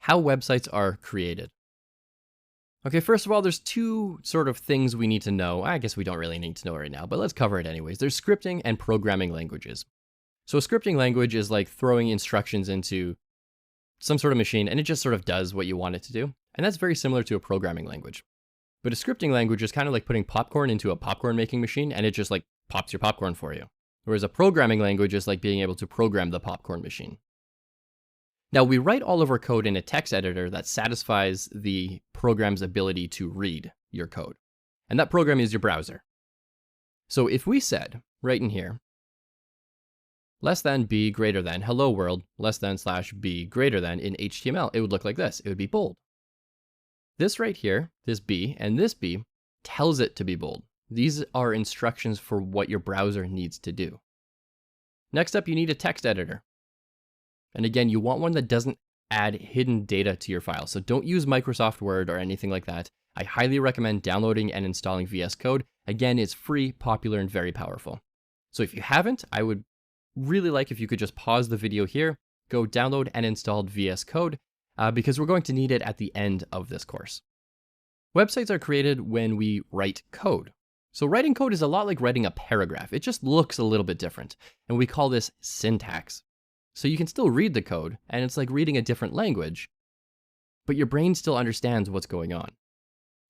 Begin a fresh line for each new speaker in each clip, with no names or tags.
how websites are created. Okay, first of all, there's two sort of things we need to know. I guess we don't really need to know right now, but let's cover it anyways. There's scripting and programming languages. So a scripting language is like throwing instructions into some sort of machine, and it just sort of does what you want it to do. And that's very similar to a programming language. But a scripting language is kind of like putting popcorn into a popcorn making machine, and it just like pops your popcorn for you. Whereas a programming language is like being able to program the popcorn machine. Now, we write all of our code in a text editor that satisfies the program's ability to read your code. And that program is your browser. So if we said, right in here, less than b greater than hello world, less than / b greater than in HTML, it would look like this. It would be bold. This right here, this b and this b, tells it to be bold. These are instructions for what your browser needs to do. Next up, you need a text editor. And again, you want one that doesn't add hidden data to your file. So don't use Microsoft Word or anything like that. I highly recommend downloading and installing VS Code. Again, it's free, popular, and very powerful. So if you haven't, I would really like if you could just pause the video here, go download and install VS Code, because we're going to need it at the end of this course. Websites are created when we write code. So writing code is a lot like writing a paragraph. It just looks a little bit different, and we call this syntax. So you can still read the code, and it's like reading a different language, but your brain still understands what's going on.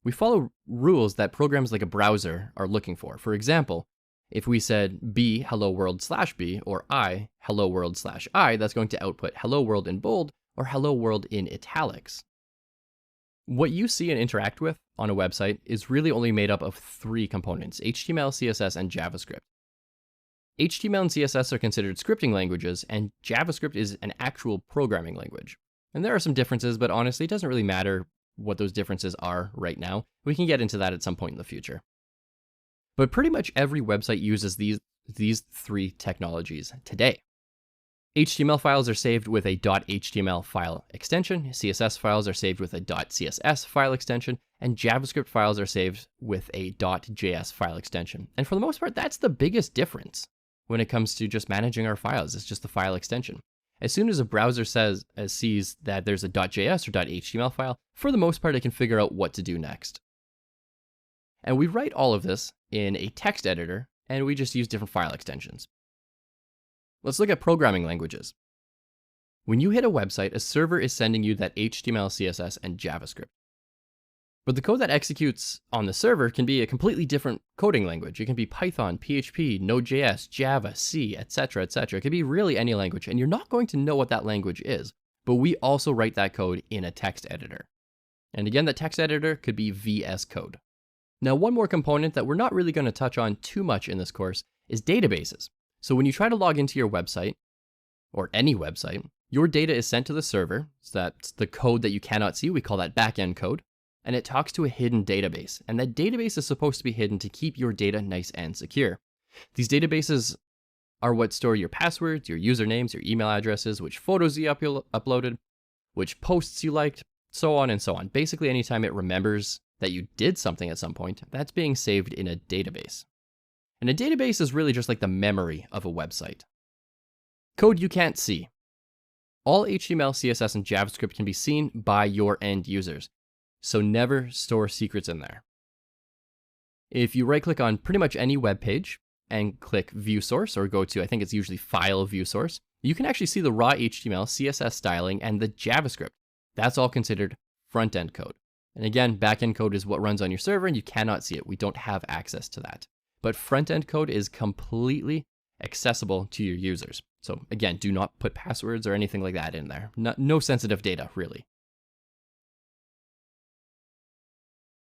We follow rules that programs like a browser are looking for. For example, if we said b hello world /b or I hello world /I, that's going to output hello world in bold or hello world in italics. What you see and interact with on a website is really only made up of 3 components: HTML, CSS, and JavaScript. HTML and CSS are considered scripting languages, and JavaScript is an actual programming language. And there are some differences, but honestly, it doesn't really matter what those differences are right now. We can get into that at some point in the future. But pretty much every website uses these 3 technologies today. HTML files are saved with a .html file extension, CSS files are saved with a .css file extension, and JavaScript files are saved with a .js file extension. And for the most part, that's the biggest difference when it comes to just managing our files. It's just the file extension. As soon as a browser sees that there's a .js or .html file, for the most part, it can figure out what to do next. And we write all of this in a text editor, and we just use different file extensions. Let's look at programming languages. When you hit a website, a server is sending you that HTML, CSS, and JavaScript. But the code that executes on the server can be a completely different coding language. It can be Python, PHP, Node.js, Java, C, etc., etc. It could be really any language, and you're not going to know what that language is. But we also write that code in a text editor. And again, the text editor could be VS Code. Now, one more component that we're not really going to touch on too much in this course is databases. So when you try to log into your website, or any website, your data is sent to the server. So that's the code that you cannot see. We call that backend code. And it talks to a hidden database. And that database is supposed to be hidden to keep your data nice and secure. These databases are what store your passwords, your usernames, your email addresses, which photos you uploaded, which posts you liked, so on and so on. Basically, anytime it remembers that you did something at some point, that's being saved in a database. And a database is really just like the memory of a website. Code you can't see. All HTML, CSS, and JavaScript can be seen by your end users. So never store secrets in there. If you right-click on pretty much any web page and click View Source, or go to, I think it's usually File View Source, you can actually see the raw HTML, CSS styling, and the JavaScript. That's all considered front-end code. And again, back-end code is what runs on your server, and you cannot see it. We don't have access to that. But front-end code is completely accessible to your users. So again, do not put passwords or anything like that in there. No sensitive data, really.